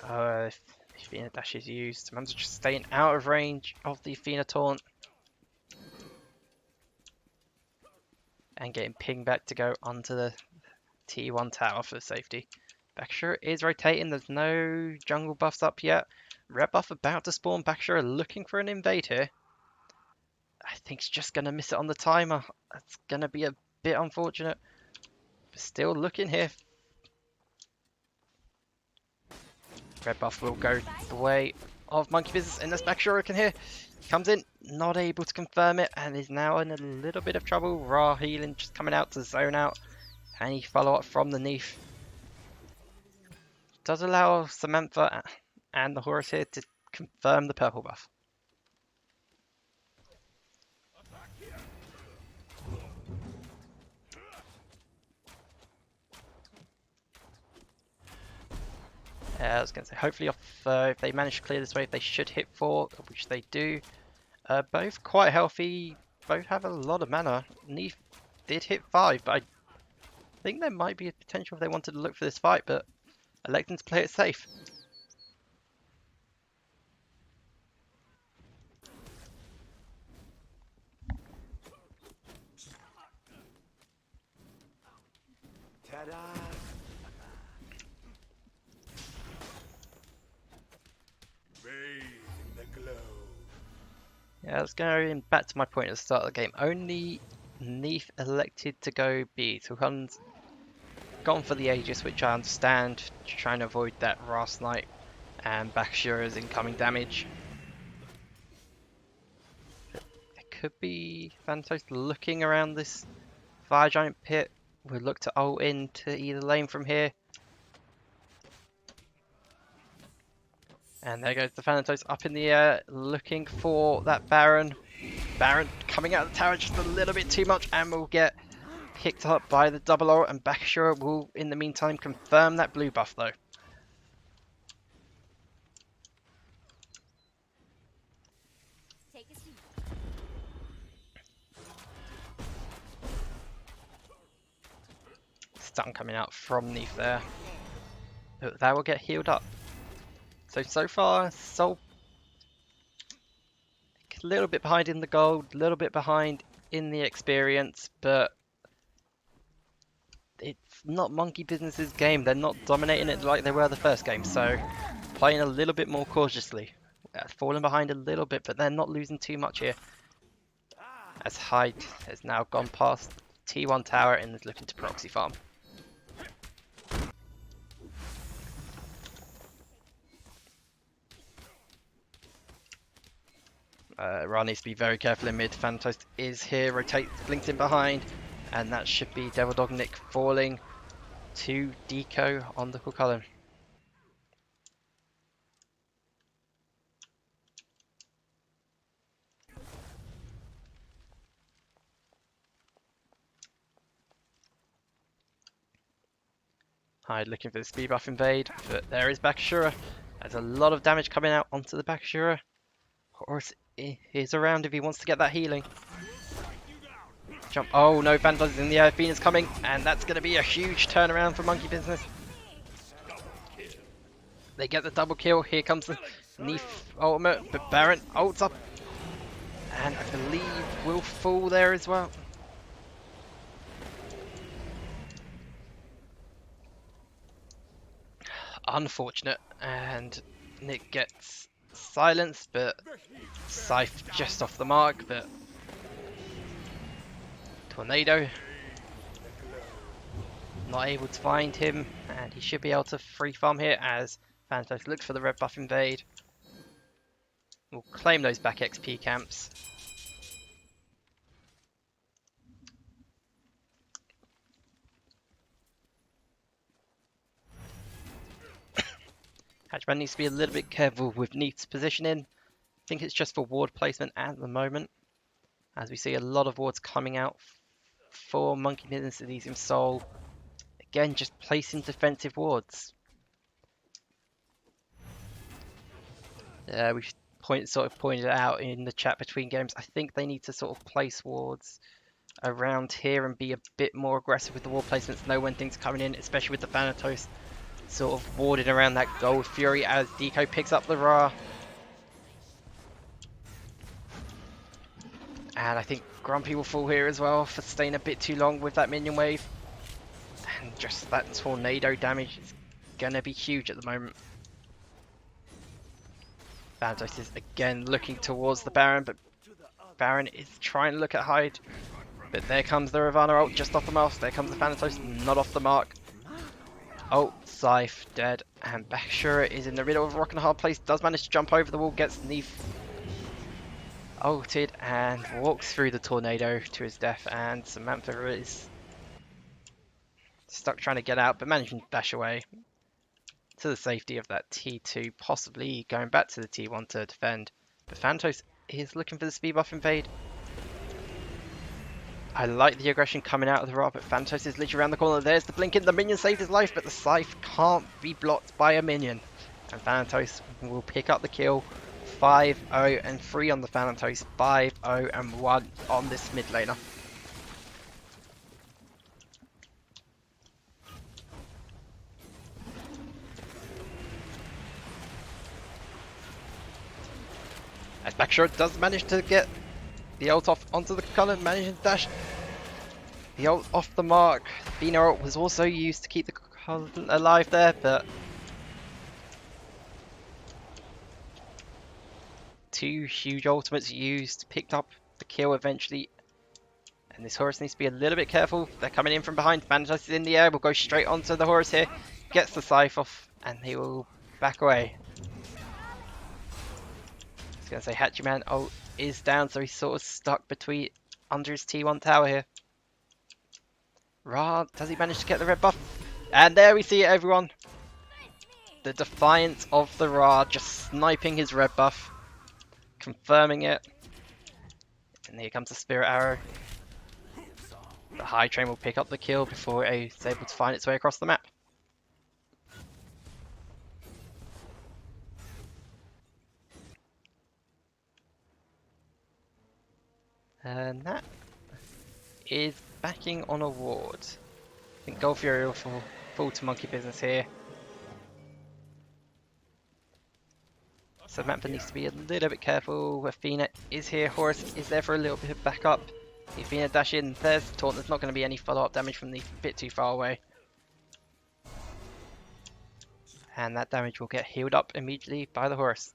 Athena dash is used. Samantha just staying out of range of the Athena taunt. And getting pinged back to go onto the T1 tower for safety. Bakashura is rotating. There's no jungle buffs up yet. Red buff about to spawn. Bakashura looking for an invade here. I think he's just going to miss it on the timer. That's going to be a bit unfortunate. But still looking here. Red buff will go the way of Monkey Business. And this Bakashura can here. Comes in, not able to confirm it, and is now in a little bit of trouble. Ra healing, just coming out to zone out. Any follow up from the Neef. Does allow Samantha and the Horus here to confirm the purple buff. I was going to say, hopefully if they manage to clear this wave, they should hit 4, which they do. Both quite healthy, both have a lot of mana. Neef did hit 5, but I think there might be a potential if they wanted to look for this fight, but electing to play it safe. Ta-da! Yeah, let's go back to my point at the start of the game. Only Neef elected to go B. So Hunn's gone for the Aegis, which I understand, trying to avoid that Rast Knight And Bakshura's incoming damage. It could be Thanatos looking around this Fire Giant pit. We'll look to ult into either lane from here. And there goes the Thanatos up in the air, looking for that Baron. Baron coming out of the tower just a little bit too much, and will get picked up by the double ult, and Bakshura will, in the meantime, confirm that blue buff though. Take a seat. Stun coming out from Neath there. But that will get healed up. So far, Soul a little bit behind in the gold, a little bit behind in the experience, but it's not Monkey Business's game. They're not dominating it like they were the first game, so playing a little bit more cautiously. Falling behind a little bit, but they're not losing too much here. As Hyde has now gone past T1 tower and is looking to proxy farm. Ra needs to be very careful in mid. Thanatos is here, rotates, blinks in behind, and that should be Devil Dog Nick falling to Deco on the Kulkullen. Hyde looking for the speed buff invade, but there is Bakshura. There's a lot of damage coming out onto the Bakshura. Horus is around if he wants to get that healing. Jump. Oh no, Thanatos is in the air. Phoenix coming, and that's going to be a huge turnaround for Monkey Business. They get the double kill. Here comes the Neath ultimate, but Baron ults up, and I believe will fall there as well. Unfortunate, and Nick gets silenced, but Scythe just off the mark, but Tornado not able to find him, and he should be able to free farm here as Thanatos looks for the red buff invade. We'll claim those back XP camps. Hatchman needs to be a little bit careful with Neath's positioning. I think it's just for ward placement at the moment, as we see a lot of wards coming out for Monkey Business Elysium Soul. Again, just placing defensive wards. We sort of pointed it out in the chat between games. I think they need to sort of place wards around here and be a bit more aggressive with the ward placements. Know when things are coming in, especially with the Thanatos sort of warding around that Gold Fury as Deco picks up the Ra. And I think Grumpy will fall here as well for staying a bit too long with that minion wave. And just that tornado damage is going to be huge at the moment. Thanatos is again looking towards the Baron, but Baron is trying to look at Hyde. But there comes the Ravana ult just off the mark. There comes the Thanatos, not off the mark. Oh, Scythe dead, and Bakshura is in the middle of a rock and a hard place. Does manage to jump over the wall, gets Neath ulted, and walks through the tornado to his death. And Samantha is stuck trying to get out, but managing to dash away to the safety of that T2, possibly going back to the T1 to defend. But Thanatos is looking for the speed buff invade. I like the aggression coming out of the Ra, but Thanatos is literally around the corner. There's the blinking. The minion saved his life, but the Scythe can't be blocked by a minion. And Thanatos will pick up the kill. 5-0 and 3 on the Thanatos. 5-0 and 1 on this mid laner. As Bakshura does manage to get the ult off onto the color, managing to dash the ult off the mark. Vina ult was also used to keep the Cullen alive there, but two huge ultimates used, picked up the kill eventually. And this Horus needs to be a little bit careful. They're coming in from behind. Thanatos is in the air. We'll go straight onto the Horus here. Gets the Scythe off, and he will back away. gonna say Hachiman is down, so he's sort of stuck between under his T1 tower here. Ra, does he manage to get the red buff? And there we see it, everyone. The defiance of the Ra, just sniping his red buff, confirming it. And here comes the Spirit Arrow. The High Train will pick up the kill before it's able to find its way across the map. And that is backing on a ward. I think Gold Fury will fall to monkey business here. So Mappa needs to be a little bit careful. Athena is here, Horus is there for a little bit of backup. Athena dash in, there's the taunt, there's not going to be any follow-up damage from the bit too far away. And that damage will get healed up immediately by the Horus.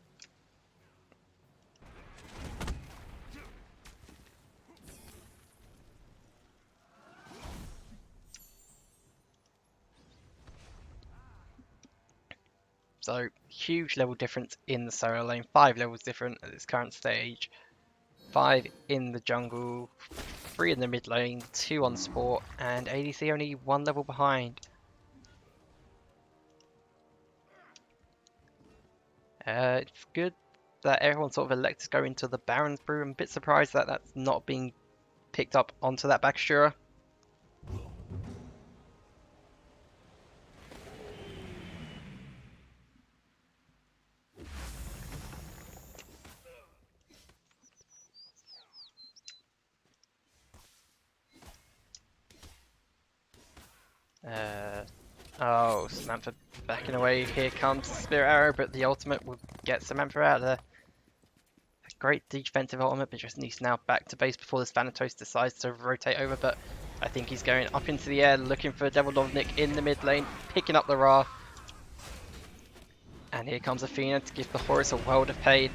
So, huge level difference in the solo lane. 5 levels different at this current stage. 5 in the jungle, 3 in the mid lane, 2 on support, and ADC only 1 level behind. It's good that everyone sort of elects to go into the Baron's Brew. I'm a bit surprised that that's not being picked up onto that Bakashura. Oh, Samantha backing away. Here comes Spirit Arrow, but the ultimate will get Samantha out of there. A great defensive ultimate, but just needs now back to base before this Thanatos decides to rotate over. But I think he's going up into the air, looking for Devil Dovnik in the mid lane, picking up the Ra. And here comes Athena to give the Horus a world of pain.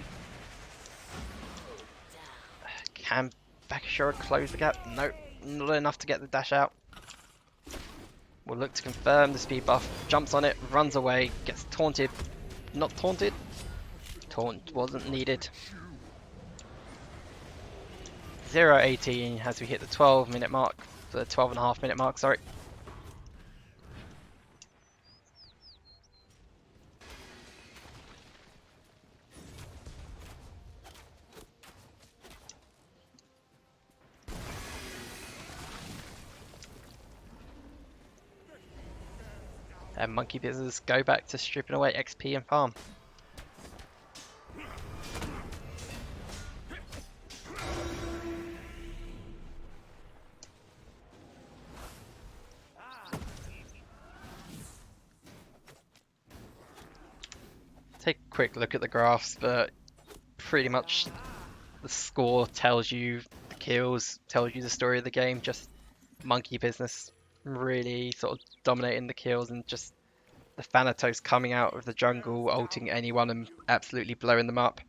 Can Bakashura close the gap? Nope, not enough to get the dash out. Will look to confirm the speed buff, jumps on it, runs away, gets taunted. Not taunted. Taunt wasn't needed. 0-18 as we hit the 12-minute mark, the 12.5-minute mark, sorry. And monkey business go back to stripping away XP and farm. Take a quick look at the graphs, but pretty much the score tells you the kills, tells you the story of the game. Just monkey business really sort of dominating the kills, and just the Thanatos coming out of the jungle, ulting anyone and absolutely blowing them up.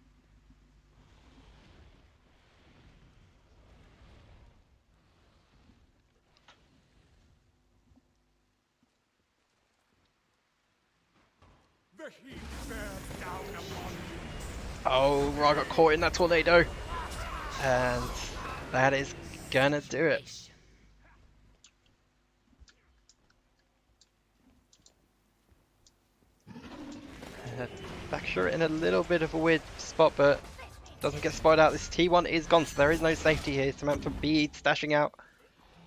The heat bears down upon you. Oh, Ra got caught in that tornado, and that is gonna do it. Bakashura in a little bit of a weird spot, but doesn't get spotted out. This T1 is gone, so there is no safety here. Samantha Bede stashing out.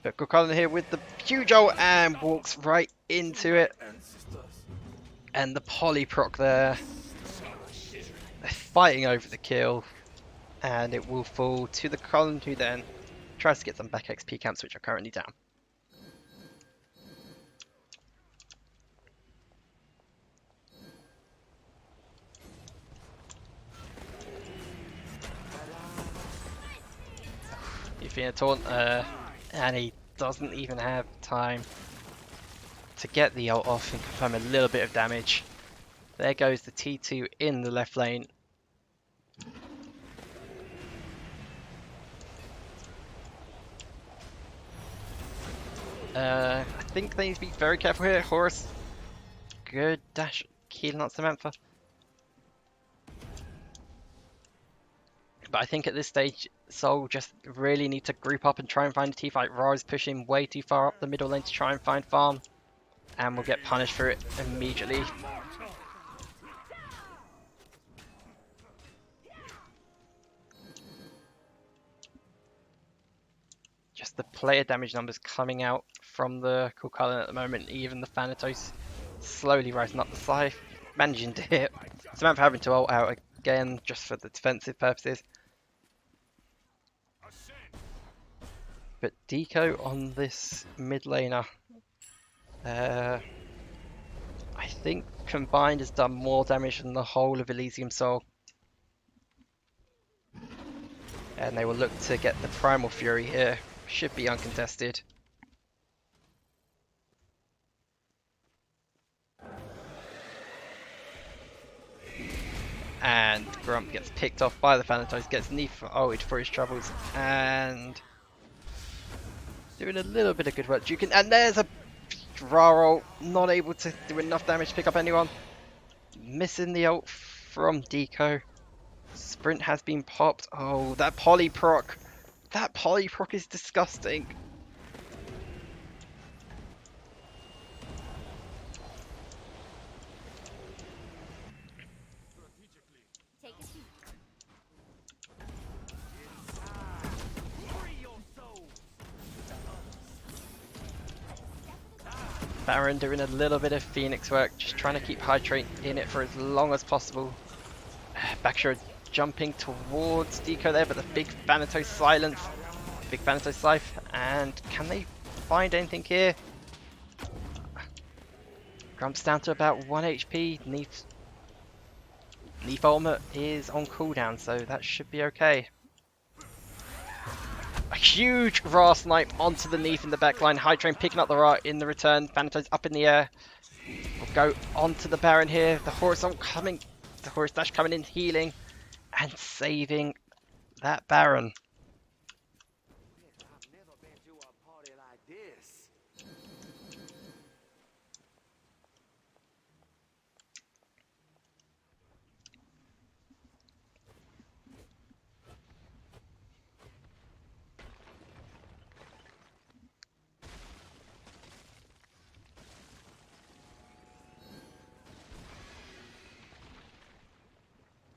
But Gokulin here with the huge ult and walks right into it. And the polyproc there. They're fighting over the kill. And it will fall to the Gokulin, who then tries to get some back XP camps, which are currently down. Athena taunt, and he doesn't even have time to get the ult off and confirm a little bit of damage. There goes the T2 in the left lane. I think they need to be very careful here. Horus, good dash, healing on Samantha. But I think at this stage, Seoul just really need to group up and try and find a teamfight. Ra is pushing way too far up the middle lane to try and find farm, and will get punished for it immediately. Just the player damage numbers coming out from the Kulkulin at the moment. Even the Thanatos slowly rising up the side, managing to hit. Samantha having to ult out again just for the defensive purposes. But Deco on this mid laner, I think combined has done more damage than the whole of Elysium Soul. And they will look to get the Primal Fury here. Should be uncontested. And Grump gets picked off by the Thanatos, gets ulted for his troubles, and doing a little bit of good work. And there's a Raro, not able to do enough damage to pick up anyone. Missing the ult from Deco. Sprint has been popped. Oh, that polyproc. That polyproc is disgusting. Take a seat. Baron doing a little bit of Phoenix work, just trying to keep Hydrate in it for as long as possible. Bakshur jumping towards Deco there, but the big Thanatos silence. Big Thanatos Scythe, and can they find anything here? Grump's down to about 1 HP. Neath ultimate is on cooldown, so that should be okay. A huge Ra snipe onto the Neath in the backline. Hydrate picking up the Ra in the return. Thanatos up in the air. We'll go onto the Baron here. The Horus coming. The Horus Dash coming in, healing and saving that Baron. I've never been to a party like this.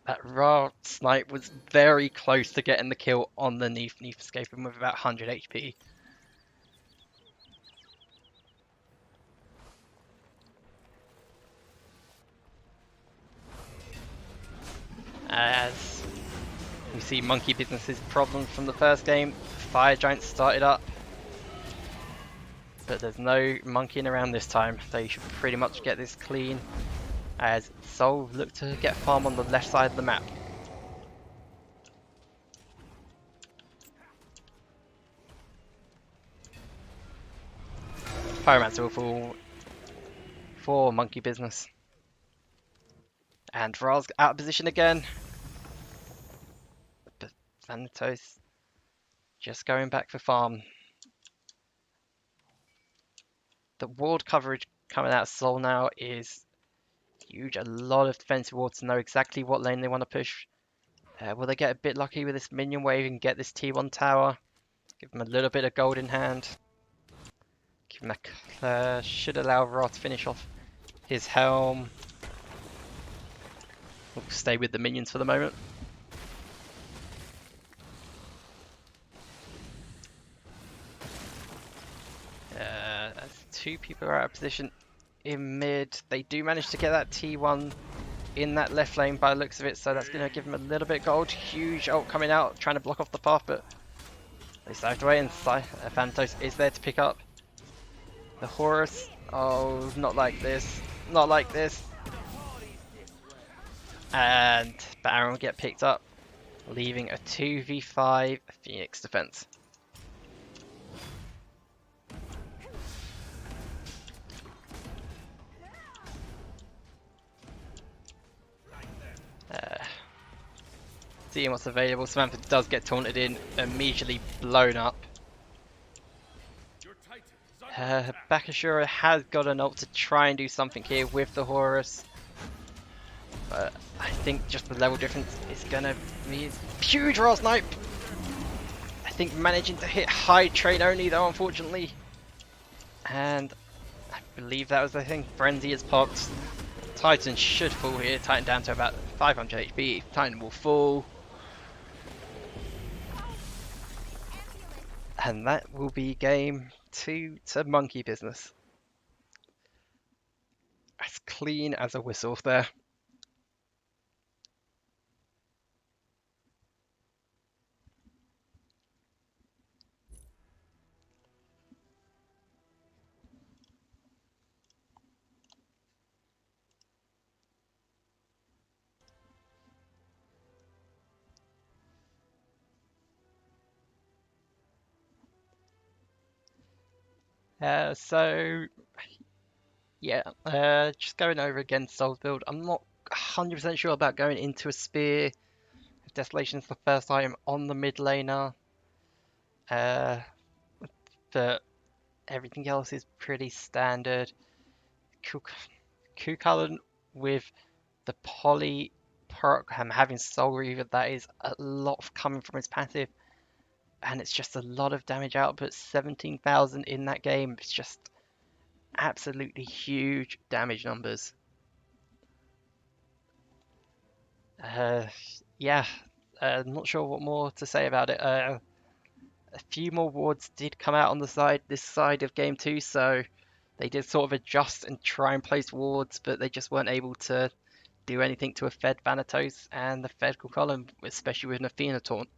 That Ra snipe was very close to getting the kill on the Neath. Neath escaping with about 100 HP. As we see Monkey Business's problems from the first game, Fire Giant started up. But there's no monkeying around this time. They should pretty much get this clean. As Soul look to get farm on the left side of the map. Pyromancer will fall for Monkey Business. And Ra's out of position again. But Thanatos just going back for farm. The ward coverage coming out of Soul now is huge. A lot of defensive wards to know exactly what lane they want to push. Will they get a bit lucky with this minion wave and get this T1 tower? Give them a little bit of gold in hand. Give them a should allow Ra to finish off his helm. We'll stay with the minions for the moment. As two people are out of position in mid. They do manage to get that T1 in that left lane by the looks of it, so that's going to give them a little bit of gold. Huge ult coming out, trying to block off the path, but they saved away, and Thanatos is there to pick up. The Horus, oh, not like this, not like this. And Baron will get picked up, leaving a 2v5 Phoenix defense. Seeing what's available, Samantha does get taunted in, immediately blown up. Bakashura has got an ult to try and do something here with the Horus. But I think just the level difference is gonna be huge. Raw snipe. I think managing to hit high trade only though, unfortunately. And I believe that was the thing. Frenzy is popped. Titan should fall here. Titan down to about 500 HP. Titan will fall. And that will be game 2 to monkey business. As clean as a whistle there. So yeah, just going over again Souls build. I'm not 100% sure about going into a spear. Desolation's the first item on the mid laner. Uh, but everything else is pretty standard. Kukulkan with the poly perk, having Soul Reaver, that is a lot coming from his passive, and it's just a lot of damage output. 17,000 in that game. It's just absolutely huge damage numbers. Uh, yeah, not sure what more to say about it. A few more wards did come out on this side of game 2, so they did sort of adjust and try and place wards, but they just weren't able to do anything to a fed Thanatos and the fed column, especially with an Athena taunt.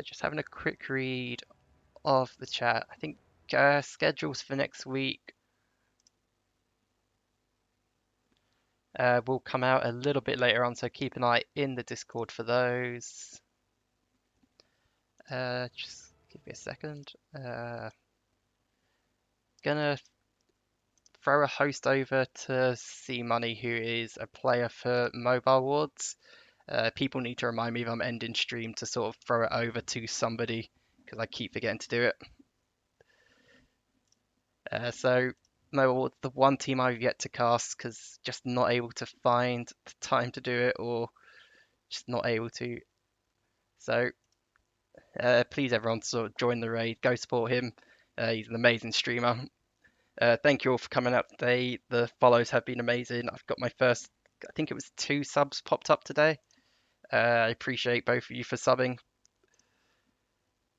Just having a quick read of the chat. I think schedules for next week will come out a little bit later on, so keep an eye in the Discord for those. Just give me a second. Gonna throw a host over to C Money, who is a player for Mobile Wards. People need to remind me if I'm ending stream to sort of throw it over to somebody because I keep forgetting to do it. So Mobile Wards, the one team I've yet to cast because just not able to find the time to do it or just not able to. So please everyone sort of join the raid, go support him. He's an amazing streamer. Thank you all for coming out today. The follows have been amazing. I've got my first, I think it was 2 subs popped up today. I appreciate both of you for subbing.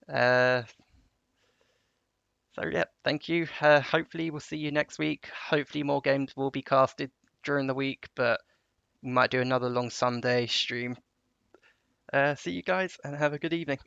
Uh, so yeah, thank you. Hopefully we'll see you next week. Hopefully more games will be casted during the week, but we might do another long Sunday stream. See you guys and have a good evening.